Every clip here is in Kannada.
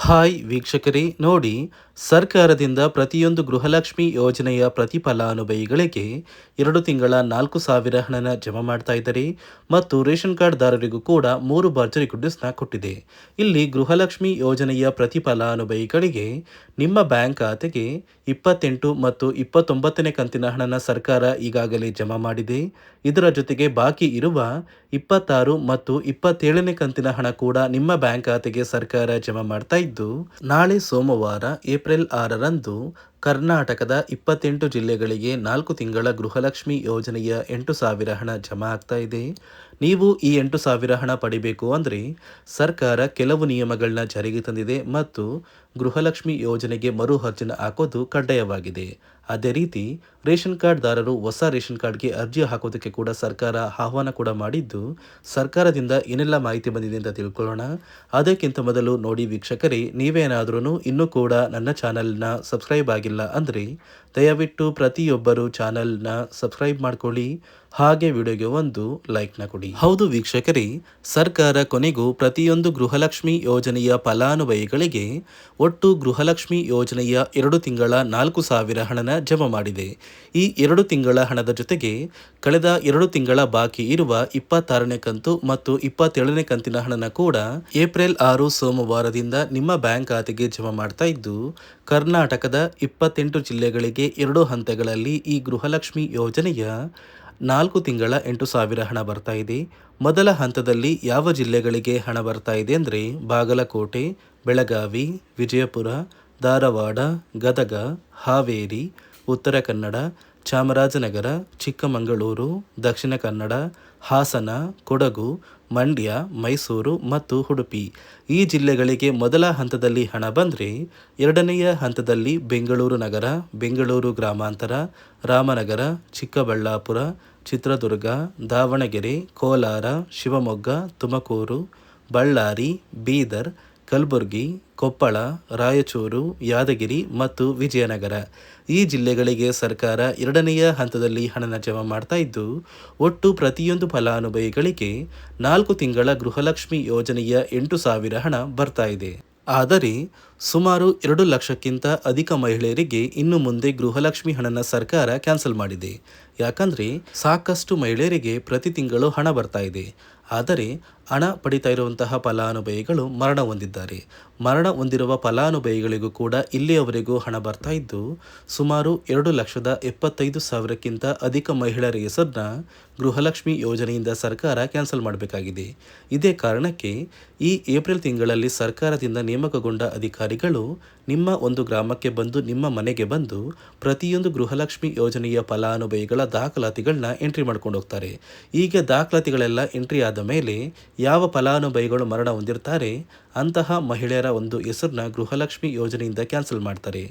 ಹಾಯ್ ವೀಕ್ಷಕರೇ, ನೋಡಿ, ಸರ್ಕಾರದಿಂದ ಪ್ರತಿಯೊಂದು ಗೃಹಲಕ್ಷ್ಮಿ ಯೋಜನೆಯ ಪ್ರತಿ ಫಲಾನುಭವಿಗಳಿಗೆ 2 ತಿಂಗಳ 4,000 ಹಣನ ಜಮಾ ಮಾಡ್ತಾ ಇದ್ದಾರೆ ಮತ್ತು ರೇಷನ್ ಕಾರ್ಡ್ದಾರರಿಗೂ ಕೂಡ 3 ಭರ್ಜರಿ ಗುಡ್ಡಿಸ್ನ ಕೊಟ್ಟಿದೆ. ಇಲ್ಲಿ ಗೃಹಲಕ್ಷ್ಮಿ ಯೋಜನೆಯ ಪ್ರತಿ ಫಲಾನುಭವಿಗಳಿಗೆ ನಿಮ್ಮ ಬ್ಯಾಂಕ್ ಖಾತೆಗೆ 28 ಮತ್ತು 29ನೇ ಕಂತಿನ ಹಣನ ಸರ್ಕಾರ ಈಗಾಗಲೇ ಜಮಾ ಮಾಡಿದೆ. ಇದರ ಜೊತೆಗೆ ಬಾಕಿ ಇರುವ 26 ಮತ್ತು 27ನೇ ಕಂತಿನ ಹಣ ಕೂಡ ನಿಮ್ಮ ಬ್ಯಾಂಕ್ ಖಾತೆಗೆ ಸರ್ಕಾರ ಜಮಾ ಮಾಡ್ತಾ ಇದ್ದು, ನಾಳೆ ಸೋಮವಾರ ಏಪ್ರಿಲ್ 6ರಂದು ಕರ್ನಾಟಕದ 28 ಜಿಲ್ಲೆಗಳಿಗೆ 4 ತಿಂಗಳ ಗೃಹಲಕ್ಷ್ಮಿ ಯೋಜನೆಯ 8,000 ಹಣ ಜಮಾ ಆಗ್ತಾ ಇದೆ. ನೀವು ಈ 8,000 ಹಣ ಪಡಿಬೇಕು ಅಂದರೆ ಸರ್ಕಾರ ಕೆಲವು ನಿಯಮಗಳನ್ನ ಜಾರಿಗೆ ತಂದಿದೆ ಮತ್ತು ಗೃಹಲಕ್ಷ್ಮಿ ಯೋಜನೆಗೆ ಮರು ಅರ್ಜಿನ ಹಾಕೋದು ಕಡ್ಡಾಯವಾಗಿದೆ. ಅದೇ ರೀತಿ ರೇಷನ್ ಕಾರ್ಡ್ದಾರರು ಹೊಸ ರೇಷನ್ ಕಾರ್ಡ್ಗೆ ಅರ್ಜಿ ಹಾಕೋದಕ್ಕೆ ಕೂಡ ಸರ್ಕಾರ ಆಹ್ವಾನ ಕೂಡ ಮಾಡಿದ್ದು, ಸರ್ಕಾರದಿಂದ ಏನೆಲ್ಲ ಮಾಹಿತಿ ಬಂದಿದೆ ಅಂತ ತಿಳ್ಕೊಳ್ಳೋಣ. ಅದಕ್ಕಿಂತ ಮೊದಲು ನೋಡಿ ವೀಕ್ಷಕರೇ, ನೀವೇನಾದ್ರೂ ಇನ್ನೂ ಕೂಡ ನನ್ನ ಚಾನಲ್ನ ಸಬ್ಸ್ಕ್ರೈಬ್ ಆಗಿಲ್ಲ ಅಂದರೆ ದಯವಿಟ್ಟು ಪ್ರತಿಯೊಬ್ಬರು ಚಾನಲ್ನ ಸಬ್ಸ್ಕ್ರೈಬ್ ಮಾಡ್ಕೊಳ್ಳಿ, ಹಾಗೆ ವಿಡಿಯೋಗೆ ಒಂದು ಲೈಕ್ನ ಕೊಡಿ. ಹೌದು ವೀಕ್ಷಕರೇ, ಸರ್ಕಾರ ಕೊನೆಗೂ ಪ್ರತಿಯೊಂದು ಗೃಹಲಕ್ಷ್ಮಿ ಯೋಜನೆಯ ಫಲಾನುಭವಿಗಳಿಗೆ ಒಟ್ಟು ಗೃಹಲಕ್ಷ್ಮಿ ಯೋಜನೆಯ 2 ತಿಂಗಳ 4,000 ಹಣನ ಜಮಾ ಮಾಡಿದೆ. ಈ 2 ತಿಂಗಳ ಹಣದ ಜೊತೆಗೆ ಕಳೆದ 2 ತಿಂಗಳ ಬಾಕಿ ಇರುವ 26ನೇ ಕಂತು ಮತ್ತು 27ನೇ ಕಂತಿನ ಹಣನ ಕೂಡ ಏಪ್ರಿಲ್ 6 ಸೋಮವಾರದಿಂದ ನಿಮ್ಮ ಬ್ಯಾಂಕ್ ಖಾತೆಗೆ ಜಮಾ ಮಾಡ್ತಾ ಇದ್ದು, ಕರ್ನಾಟಕದ 28 ಜಿಲ್ಲೆಗಳಿಗೆ 2 ಹಂತಗಳಲ್ಲಿ ಈ ಗೃಹಲಕ್ಷ್ಮಿ ಯೋಜನೆಯ 4 ತಿಂಗಳ 8,000 ಹಣ ಬರ್ತಾ ಇದೆ. ಮೊದಲ ಹಂತದಲ್ಲಿ ಯಾವ ಜಿಲ್ಲೆಗಳಿಗೆ ಹಣ ಬರ್ತಾ ಇದೆ ಅಂದರೆ ಬಾಗಲಕೋಟೆ, ಬೆಳಗಾವಿ, ವಿಜಯಪುರ, ಧಾರವಾಡ, ಗದಗ, ಹಾವೇರಿ, ಉತ್ತರ ಕನ್ನಡ, ಚಾಮರಾಜನಗರ, ಚಿಕ್ಕಮಗಳೂರು, ದಕ್ಷಿಣ ಕನ್ನಡ, ಹಾಸನ, ಕೊಡಗು, ಮಂಡ್ಯ, ಮೈಸೂರು ಮತ್ತು ಉಡುಪಿ ಈ ಜಿಲ್ಲೆಗಳಿಗೆ ಮೊದಲ ಹಂತದಲ್ಲಿ ಹಣ ಬಂದರೆ, ಎರಡನೆಯ ಹಂತದಲ್ಲಿ ಬೆಂಗಳೂರು ನಗರ, ಬೆಂಗಳೂರು ಗ್ರಾಮಾಂತರ, ರಾಮನಗರ, ಚಿಕ್ಕಬಳ್ಳಾಪುರ, ಚಿತ್ರದುರ್ಗ, ದಾವಣಗೆರೆ, ಕೋಲಾರ, ಶಿವಮೊಗ್ಗ, ತುಮಕೂರು, ಬಳ್ಳಾರಿ, ಬೀದರ್, ಕಲಬುರಗಿ, ಕೊಪ್ಪಳ, ರಾಯಚೂರು, ಯಾದಗಿರಿ ಮತ್ತು ವಿಜಯನಗರ ಈ ಜಿಲ್ಲೆಗಳಿಗೆ ಸರ್ಕಾರ ಎರಡನೆಯ ಹಂತದಲ್ಲಿ ಹಣನ ಜಮಾ ಮಾಡ್ತಾ ಇದ್ದು, ಒಟ್ಟು ಪ್ರತಿಯೊಂದು ಫಲಾನುಭವಿಗಳಿಗೆ 4 ತಿಂಗಳ ಗೃಹಲಕ್ಷ್ಮಿ ಯೋಜನೆಯ 8,000 ಹಣ ಬರ್ತಾ ಇದೆ. ಆದರೆ ಸುಮಾರು 2 ಲಕ್ಷಕ್ಕಿಂತ ಅಧಿಕ ಮಹಿಳೆಯರಿಗೆ ಇನ್ನು ಮುಂದೆ ಗೃಹಲಕ್ಷ್ಮಿ ಹಣನ ಸರ್ಕಾರ ಕ್ಯಾನ್ಸಲ್ ಮಾಡಿದೆ. ಯಾಕಂದರೆ ಸಾಕಷ್ಟು ಮಹಿಳೆಯರಿಗೆ ಪ್ರತಿ ತಿಂಗಳು ಹಣ ಬರ್ತಾ ಇದೆ. ಆದರೆ ಹಣ ಪಡಿತಾ ಇರುವಂತಹ ಫಲಾನುಭವಿಗಳು ಮರಣ ಹೊಂದಿದ್ದಾರೆ. ಮರಣ ಹೊಂದಿರುವ ಫಲಾನುಭವಿಗಳಿಗೂ ಕೂಡ ಇಲ್ಲಿಯವರೆಗೂ ಹಣ ಬರ್ತಾ ಇದ್ದು, ಸುಮಾರು 2,75,000ಕ್ಕಿಂತ ಅಧಿಕ ಮಹಿಳೆಯರ ಹೆಸರನ್ನ ಗೃಹಲಕ್ಷ್ಮಿ ಯೋಜನೆಯಿಂದ ಸರ್ಕಾರ ಕ್ಯಾನ್ಸಲ್ ಮಾಡಬೇಕಾಗಿದೆ. ಇದೇ ಕಾರಣಕ್ಕೆ ಈ ಏಪ್ರಿಲ್ ತಿಂಗಳಲ್ಲಿ ಸರ್ಕಾರದಿಂದ ನೇಮಕಗೊಂಡ ಅಧಿಕಾರಿಗಳು ನಿಮ್ಮ ಒಂದು ಗ್ರಾಮಕ್ಕೆ ಬಂದು, ನಿಮ್ಮ ಮನೆಗೆ ಬಂದು ಪ್ರತಿಯೊಂದು ಗೃಹಲಕ್ಷ್ಮಿ ಯೋಜನೆಯ ಫಲಾನುಭವಿಗಳ ದಾಖಲಾತಿಗಳನ್ನ ಎಂಟ್ರಿ ಮಾಡ್ಕೊಂಡು ಹೋಗ್ತಾರೆ. ಈಗ ದಾಖಲಾತಿಗಳೆಲ್ಲ ಎಂಟ್ರಿ ಆದ ಮೇಲೆ ಯಾವ ಫಲಾನುಭವಿಗಳು ಮರಣ ಹೊಂದಿರ್ತಾರೆ ಅಂತಹ ಮಹಿಳೆಯರ ಒಂದು ಹೆಸರನ್ನ ಗೃಹಲಕ್ಷ್ಮಿ ಯೋಜನೆಯಿಂದ ಕ್ಯಾನ್ಸಲ್ ಮಾಡ್ತಾರೆ.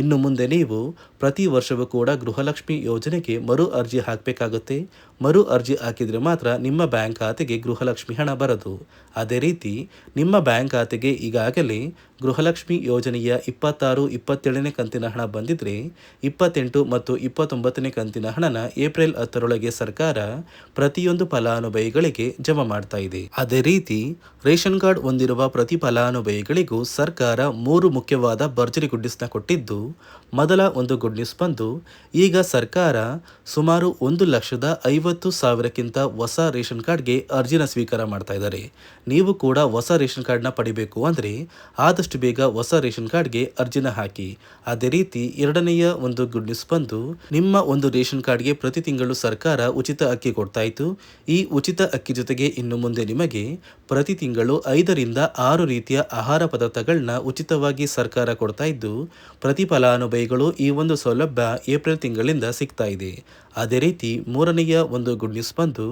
ಇನ್ನು ಮುಂದೆ ನೀವು ಪ್ರತಿ ವರ್ಷವೂ ಕೂಡ ಗೃಹಲಕ್ಷ್ಮಿ ಯೋಜನೆಗೆ ಮರು ಅರ್ಜಿ ಹಾಕಬೇಕಾಗುತ್ತೆ. ಮರು ಅರ್ಜಿ ಹಾಕಿದರೆ ಮಾತ್ರ ನಿಮ್ಮ ಬ್ಯಾಂಕ್ ಖಾತೆಗೆ ಗೃಹಲಕ್ಷ್ಮಿ ಹಣ ಬರೋದು. ಅದೇ ರೀತಿ ನಿಮ್ಮ ಬ್ಯಾಂಕ್ ಖಾತೆಗೆ ಈಗಾಗಲೇ ಗೃಹಲಕ್ಷ್ಮಿ ಯೋಜನೆಯ 26, 27ನೇ ಕಂತಿನ ಹಣ ಬಂದಿದ್ರೆ 28 ಮತ್ತು 29ನೇ ಕಂತಿನ ಹಣನ ಏಪ್ರಿಲ್ 10ರೊಳಗೆ ಸರ್ಕಾರ ಪ್ರತಿಯೊಂದು ಫಲಾನುಭವಿಗಳಿಗೆ ಜಮಾ ಮಾಡ್ತಾ ಇದೆ. ಅದೇ ರೀತಿ ರೇಷನ್ ಕಾರ್ಡ್ ಹೊಂದಿರುವ ಪ್ರತಿ ಫಲಾನುಭವಿಗಳಿಗೂ ಸರ್ಕಾರ 3 ಮುಖ್ಯವಾದ ಭರ್ಜರಿ ಗುಡ್ ನ್ಯೂಸ್ನ ಕೊಟ್ಟಿದ್ದು, ಮೊದಲ ಒಂದು ಗುಡ್ ನ್ಯೂಸ್ ಬಂದು, ಈಗ ಸರ್ಕಾರ ಸುಮಾರು 1,50,000ಕ್ಕಿಂತ ಹೊಸ ರೇಷನ್ ಕಾರ್ಡ್ಗೆ ಅರ್ಜಿನ ಸ್ವೀಕಾರ ಮಾಡ್ತಾ ಇದ್ದಾರೆ. ನೀವು ಕೂಡ ಹೊಸ ರೇಷನ್ ಕಾರ್ಡ್ನ ಪಡಿಬೇಕು ಅಂದರೆ ಆದಷ್ಟು ಬೇಗ ಹೊಸ ರೇಷನ್ ಕಾರ್ಡ್ಗೆ ಅರ್ಜಿನ ಹಾಕಿ. ಅದೇ ರೀತಿ ಎರಡನೆಯ ಒಂದು ಗುಡ್ ನ್ಯೂಸ್ ಬಂದು, ನಿಮ್ಮ ಒಂದು ರೇಷನ್ ಕಾರ್ಡ್ಗೆ ಪ್ರತಿ ತಿಂಗಳು ಸರ್ಕಾರ ಉಚಿತ ಅಕ್ಕಿ ಕೊಡ್ತಾ ಇತ್ತು. ಈ ಉಚಿತ ಅಕ್ಕಿ ಜೊತೆಗೆ ಇನ್ನು ಮುಂದೆ ನಿಮಗೆ ಪ್ರತಿ ತಿಂಗಳು 5ರಿಂದ 6 ರೀತಿಯ ಆಹಾರ ಪದಾರ್ಥಗಳನ್ನ ಉಚಿತವಾಗಿ ಸರ್ಕಾರ ಕೊಡ್ತಾ ಇದ್ದು, ಪ್ರತಿ ಫಲಾನುಭವಿಗಳು ಈ ಒಂದು ಸೌಲಭ್ಯ ಏಪ್ರಿಲ್ ತಿಂಗಳಿಂದ ಸಿಗ್ತಾ ಇದೆ. ಅದೇ ರೀತಿ ಮೂರನೆಯ ಒಂದು ಗುಡ್ ನ್ಯೂಸ್ ಬಂದು,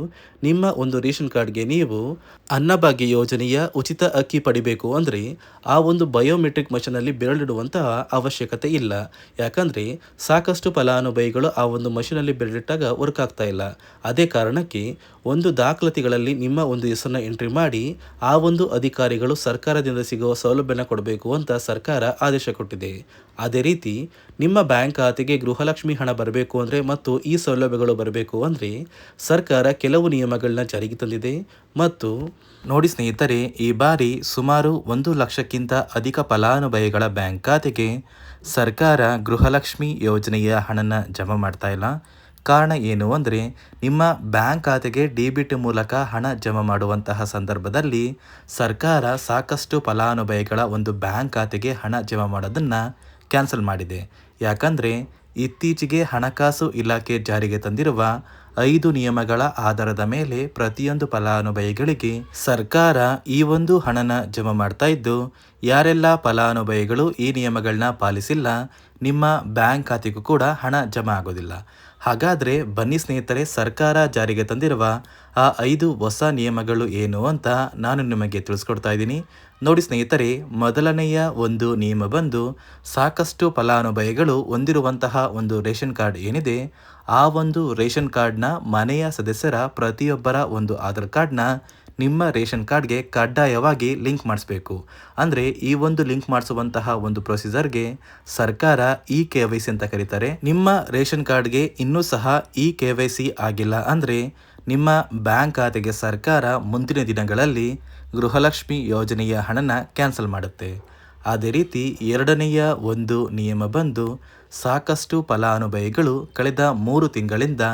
ನಿಮ್ಮ ಒಂದು ರೇಷನ್ ಕಾರ್ಡ್ಗೆ ನೀವು ಅನ್ನಭಾಗ್ಯ ಯೋಜನೆಯ ಉಚಿತ ಅಕ್ಕಿ ಪಡಿಬೇಕು ಅಂದರೆ ಆ ಒಂದು ಬಯೋಮೆಟ್ರಿಕ್ ಮಷೀನಲ್ಲಿ ಬೆರಳಿಡುವಂತಹ ಅವಶ್ಯಕತೆ ಇಲ್ಲ. ಯಾಕಂದರೆ ಸಾಕಷ್ಟು ಫಲಾನುಭವಿಗಳು ಆ ಒಂದು ಮಷೀನಲ್ಲಿ ಹೇಳಿಟ್ಟಾಗ ವರ್ಕ್ ಆಗ್ತಾ ಇಲ್ಲ. ಅದೇ ಕಾರಣಕ್ಕೆ ಒಂದು ದಾಖಲಾತಿಗಳಲ್ಲಿ ನಿಮ್ಮ ಒಂದು ಹೆಸರನ್ನ ಎಂಟ್ರಿ ಮಾಡಿ ಆ ಒಂದು ಅಧಿಕಾರಿಗಳು ಸರ್ಕಾರದಿಂದ ಸಿಗುವ ಸೌಲಭ್ಯನ ಕೊಡಬೇಕು ಅಂತ ಸರ್ಕಾರ ಆದೇಶ ಕೊಟ್ಟಿದೆ. ಅದೇ ರೀತಿ ನಿಮ್ಮ ಬ್ಯಾಂಕ್ ಖಾತೆಗೆ ಗೃಹಲಕ್ಷ್ಮಿ ಹಣ ಬರಬೇಕು ಅಂದರೆ ಮತ್ತು ಈ ಸೌಲಭ್ಯಗಳು ಬರಬೇಕು ಅಂದರೆ ಸರ್ಕಾರ ಕೆಲವು ನಿಯಮಗಳನ್ನ ಜಾರಿಗೆ ತಂದಿದೆ. ಮತ್ತು ನೋಡಿ ಸ್ನೇಹಿತರೆ, ಈ ಬಾರಿ ಸುಮಾರು 1,00,000ಕ್ಕಿಂತ ಅಧಿಕ ಫಲಾನುಭವಿಗಳ ಬ್ಯಾಂಕ್ ಖಾತೆಗೆ ಸರ್ಕಾರ ಗೃಹಲಕ್ಷ್ಮಿ ಯೋಜನೆಯ ಹಣನ ಜಮಾ ಮಾಡ್ತಾ ಇಲ್ಲ. ಕಾರಣ ಏನು ಅಂದರೆ, ನಿಮ್ಮ ಬ್ಯಾಂಕ್ ಖಾತೆಗೆ ಡೆಬಿಟ್ ಮೂಲಕ ಹಣ ಜಮಾ ಮಾಡುವಂತಹ ಸಂದರ್ಭದಲ್ಲಿ ಸರ್ಕಾರ ಸಾಕಷ್ಟು ಫಲಾನುಭವಿಗಳ ಒಂದು ಬ್ಯಾಂಕ್ ಖಾತೆಗೆ ಹಣ ಜಮಾ ಮಾಡೋದನ್ನು ಕ್ಯಾನ್ಸಲ್ ಮಾಡಿದೆ. ಯಾಕಂದರೆ ಇತ್ತೀಚೆಗೆ ಹಣಕಾಸು ಇಲಾಖೆ ಜಾರಿಗೆ ತಂದಿರುವ 5 ನಿಯಮಗಳ ಆಧಾರದ ಮೇಲೆ ಪ್ರತಿಯೊಂದು ಫಲಾನುಭವಿಗಳಿಗೆ ಸರ್ಕಾರ ಈ ಒಂದು ಹಣನ ಜಮಾ ಮಾಡ್ತಾ ಇದ್ದು, ಯಾರೆಲ್ಲ ಫಲಾನುಭವಿಗಳು ಈ ನಿಯಮಗಳನ್ನ ಪಾಲಿಸಿಲ್ಲ ನಿಮ್ಮ ಬ್ಯಾಂಕ್ ಖಾತೆಗೂ ಕೂಡ ಹಣ ಜಮಾ ಆಗೋದಿಲ್ಲ. ಹಾಗಾದರೆ ಬನ್ನಿ ಸ್ನೇಹಿತರೆ, ಸರ್ಕಾರ ಜಾರಿಗೆ ತಂದಿರುವ ಆ 5 ಹೊಸ ನಿಯಮಗಳು ಏನು ಅಂತ ನಾನು ನಿಮಗೆ ತಿಳಿಸ್ಕೊಡ್ತಾ ಇದ್ದೀನಿ. ನೋಡಿ ಸ್ನೇಹಿತರೆ, ಮೊದಲನೆಯ ಒಂದು ನಿಯಮ ಬಂದು, ಸಾಕಷ್ಟು ಫಲಾನುಭವಿಗಳು ಹೊಂದಿರುವಂತಹ ಒಂದು ರೇಷನ್ ಕಾರ್ಡ್ ಏನಿದೆ, ಆ ಒಂದು ರೇಷನ್ ಕಾರ್ಡ್ನ ಮನೆಯ ಸದಸ್ಯರ ಪ್ರತಿಯೊಬ್ಬರ ಒಂದು ಆಧಾರ್ ಕಾರ್ಡ್ನ ನಿಮ್ಮ ರೇಷನ್ ಕಾರ್ಡ್ಗೆ ಕಡ್ಡಾಯವಾಗಿ ಲಿಂಕ್ ಮಾಡಿಸ್ಬೇಕು. ಅಂದರೆ ಈ ಒಂದು ಲಿಂಕ್ ಮಾಡಿಸುವಂತಹ ಒಂದು ಪ್ರೊಸೀಜರ್ಗೆ ಸರ್ಕಾರ KYC ಅಂತ ಕರೀತಾರೆ. ನಿಮ್ಮ ರೇಷನ್ ಕಾರ್ಡ್ಗೆ ಇನ್ನೂ ಸಹ KYC ಆಗಿಲ್ಲ ಅಂದರೆ ನಿಮ್ಮ ಬ್ಯಾಂಕ್ ಖಾತೆಗೆ ಸರ್ಕಾರ ಮುಂದಿನ ದಿನಗಳಲ್ಲಿ ಗೃಹಲಕ್ಷ್ಮಿ ಯೋಜನೆಯ ಹಣನ ಕ್ಯಾನ್ಸಲ್ ಮಾಡುತ್ತೆ. ಅದೇ ರೀತಿ ಎರಡನೆಯ ಒಂದು ನಿಯಮ ಬಂದು, ಸಾಕಷ್ಟು ಫಲಾನುಭವಿಗಳು ಕಳೆದ 3 ತಿಂಗಳಿಂದ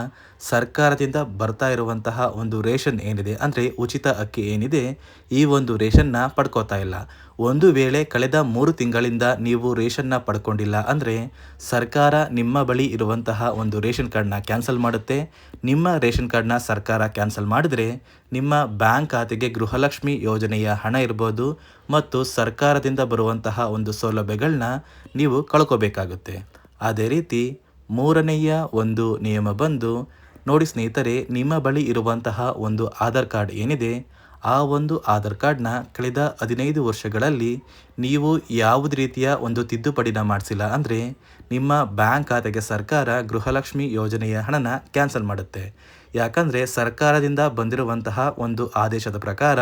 ಸರ್ಕಾರದಿಂದ ಬರ್ತಾ ಇರುವಂತಹ ಒಂದು ರೇಷನ್ ಏನಿದೆ, ಅಂದರೆ ಉಚಿತ ಅಕ್ಕಿ ಏನಿದೆ, ಈ ಒಂದು ರೇಷನ್ನ ಪಡ್ಕೋತಾ ಇಲ್ಲ. ಒಂದು ವೇಳೆ ಕಳೆದ 3 ತಿಂಗಳಿಂದ ನೀವು ರೇಷನ್ನ ಪಡ್ಕೊಂಡಿಲ್ಲ ಅಂದರೆ ಸರ್ಕಾರ ನಿಮ್ಮ ಬಳಿ ಇರುವಂತಹ ಒಂದು ರೇಷನ್ ಕಾರ್ಡ್ನ ಕ್ಯಾನ್ಸಲ್ ಮಾಡುತ್ತೆ. ನಿಮ್ಮ ರೇಷನ್ ಕಾರ್ಡ್ನ ಸರ್ಕಾರ ಕ್ಯಾನ್ಸಲ್ ಮಾಡಿದರೆ ನಿಮ್ಮ ಬ್ಯಾಂಕ್ ಖಾತೆಗೆ ಗೃಹಲಕ್ಷ್ಮಿ ಯೋಜನೆಯ ಹಣ ಇರ್ಬೋದು ಮತ್ತು ಸರ್ಕಾರದಿಂದ ಬರುವಂತಹ ಒಂದು ಸೌಲಭ್ಯಗಳನ್ನ ನೀವು ಕಳ್ಕೋಬೇಕಾಗುತ್ತೆ. ಅದೇ ರೀತಿ ಮೂರನೆಯ ಒಂದು ನಿಯಮ ಬಂದು, ನೋಡಿ ಸ್ನೇಹಿತರೆ, ನಿಮ್ಮ ಬಳಿ ಇರುವಂತಹ ಒಂದು ಆಧಾರ್ ಕಾರ್ಡ್ ಏನಿದೆ, ಆ ಒಂದು ಆಧಾರ್ ಕಾರ್ಡ್ನ ಕಳೆದ 15 ವರ್ಷಗಳಲ್ಲಿ ನೀವು ಯಾವುದೇ ರೀತಿಯ ಒಂದು ತಿದ್ದುಪಡಿನ ಮಾಡಿಸಿಲ್ಲ ಅಂದರೆ ನಿಮ್ಮ ಬ್ಯಾಂಕ್ ಖಾತೆಗೆ ಸರ್ಕಾರ ಗೃಹಲಕ್ಷ್ಮಿ ಯೋಜನೆಯ ಹಣನ ಕ್ಯಾನ್ಸಲ್ ಮಾಡುತ್ತೆ. ಯಾಕಂದರೆ ಸರ್ಕಾರದಿಂದ ಬಂದಿರುವಂತಹ ಒಂದು ಆದೇಶದ ಪ್ರಕಾರ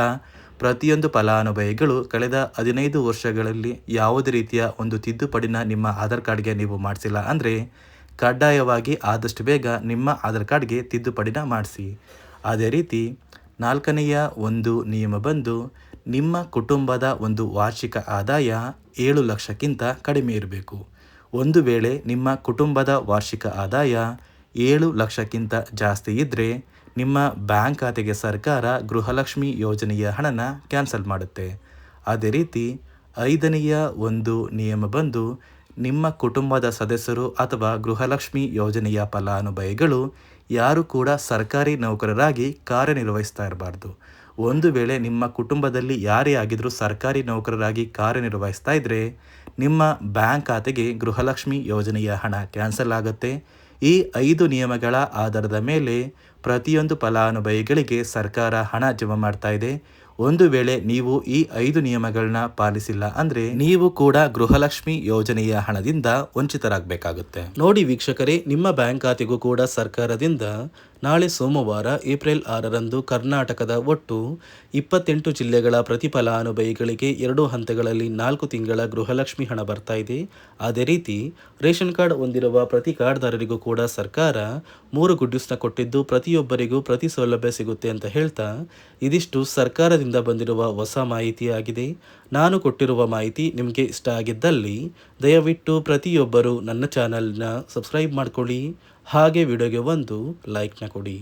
ಪ್ರತಿಯೊಂದು ಫಲಾನುಭವಿಗಳು ಕಳೆದ 15 ವರ್ಷಗಳಲ್ಲಿ ಯಾವುದೇ ರೀತಿಯ ಒಂದು ತಿದ್ದುಪಡಿನ ನಿಮ್ಮ ಆಧಾರ್ ಕಾರ್ಡ್ಗೆ ನೀವು ಮಾಡಿಸಿಲ್ಲ ಅಂದರೆ ಕಡ್ಡಾಯವಾಗಿ ಆದಷ್ಟು ಬೇಗ ನಿಮ್ಮ ಆಧಾರ್ ಕಾರ್ಡ್ಗೆ ತಿದ್ದುಪಡಿನ ಮಾಡಿಸಿ. ಅದೇ ರೀತಿ ನಾಲ್ಕನೆಯ ಒಂದು ನಿಯಮ ಬಂದು, ನಿಮ್ಮ ಕುಟುಂಬದ ಒಂದು ವಾರ್ಷಿಕ ಆದಾಯ 7 ಲಕ್ಷಕ್ಕಿಂತ ಕಡಿಮೆ ಇರಬೇಕು. ಒಂದು ವೇಳೆ ನಿಮ್ಮ ಕುಟುಂಬದ ವಾರ್ಷಿಕ ಆದಾಯ 7 ಲಕ್ಷಕ್ಕಿಂತ ಜಾಸ್ತಿ ಇದ್ದರೆ ನಿಮ್ಮ ಬ್ಯಾಂಕ್ ಖಾತೆಗೆ ಸರ್ಕಾರ ಗೃಹಲಕ್ಷ್ಮಿ ಯೋಜನೆಯ ಹಣನ ಕ್ಯಾನ್ಸಲ್ ಮಾಡುತ್ತೆ. ಅದೇ ರೀತಿ 5ನೆಯ ಒಂದು ನಿಯಮ ಬಂದು, ನಿಮ್ಮ ಕುಟುಂಬದ ಸದಸ್ಯರು ಅಥವಾ ಗೃಹಲಕ್ಷ್ಮಿ ಯೋಜನೆಯ ಫಲಾನುಭವಿಗಳು ಯಾರು ಕೂಡ ಸರ್ಕಾರಿ ನೌಕರರಾಗಿ ಕಾರ್ಯನಿರ್ವಹಿಸ್ತಾ ಇರಬಾರ್ದು. ಒಂದು ವೇಳೆ ನಿಮ್ಮ ಕುಟುಂಬದಲ್ಲಿ ಯಾರೇ ಆಗಿದ್ರೂ ಸರ್ಕಾರಿ ನೌಕರರಾಗಿ ಕಾರ್ಯನಿರ್ವಹಿಸ್ತಾ ಇದ್ದರೆ ನಿಮ್ಮ ಬ್ಯಾಂಕ್ ಖಾತೆಗೆ ಗೃಹಲಕ್ಷ್ಮಿ ಯೋಜನೆಯ ಹಣ ಕ್ಯಾನ್ಸಲ್ ಆಗುತ್ತೆ. ಈ 5 ನಿಯಮಗಳ ಆಧಾರದ ಮೇಲೆ ಪ್ರತಿಯೊಂದು ಫಲಾನುಭವಿಗಳಿಗೆ ಸರ್ಕಾರ ಹಣ ಜಮಾ ಮಾಡ್ತಾ ಇದೆ. ಒಂದು ವೇಳೆ ನೀವು ಈ 5 ನಿಯಮಗಳನ್ನ ಪಾಲಿಸಿಲ್ಲ ಅಂದರೆ ನೀವು ಕೂಡ ಗೃಹಲಕ್ಷ್ಮಿ ಯೋಜನೆಯ ಹಣದಿಂದ ವಂಚಿತರಾಗಬೇಕಾಗುತ್ತೆ. ನೋಡಿ ವೀಕ್ಷಕರೇ, ನಿಮ್ಮ ಬ್ಯಾಂಕ್ ಖಾತೆಗೂ ಕೂಡ ಸರ್ಕಾರದಿಂದ ನಾಳೆ ಸೋಮವಾರ ಏಪ್ರಿಲ್ 6ರಂದು ಕರ್ನಾಟಕದ ಒಟ್ಟು 28 ಜಿಲ್ಲೆಗಳ ಪ್ರತಿ ಫಲಾನುಭವಿಗಳಿಗೆ 2 ಹಂತಗಳಲ್ಲಿ 4 ತಿಂಗಳ ಗೃಹಲಕ್ಷ್ಮಿ ಹಣ ಬರ್ತಾ ಇದೆ. ಅದೇ ರೀತಿ ರೇಷನ್ ಕಾರ್ಡ್ ಹೊಂದಿರುವ ಪ್ರತಿ ಕಾರ್ಡ್ದಾರರಿಗೂ ಕೂಡ ಸರ್ಕಾರ 3 ಗುಡ್ ನ್ಯೂಸ್ನ ಕೊಟ್ಟಿದ್ದು ಪ್ರತಿಯೊಬ್ಬರಿಗೂ ಪ್ರತಿ ಸೌಲಭ್ಯ ಸಿಗುತ್ತೆ ಅಂತ ಹೇಳ್ತಾ, ಇದಿಷ್ಟು ಸರ್ಕಾರದಿಂದ ಬಂದಿರುವ ಹೊಸ ಮಾಹಿತಿಯಾಗಿದೆ. ನಾನು ಕೊಟ್ಟಿರುವ ಮಾಹಿತಿ ನಿಮಗೆ ಇಷ್ಟ ಆಗಿದ್ದಲ್ಲಿ ದಯವಿಟ್ಟು ಪ್ರತಿಯೊಬ್ಬರು ನನ್ನ ಚಾನಲ್ನ ಸಬ್ಸ್ಕ್ರೈಬ್ ಮಾಡ್ಕೊಳ್ಳಿ, ಹಾಗೆ ವಿಡಿಯೋಗೆ ಒಂದು ಲೈಕ್ನ ಕೊಡಿ.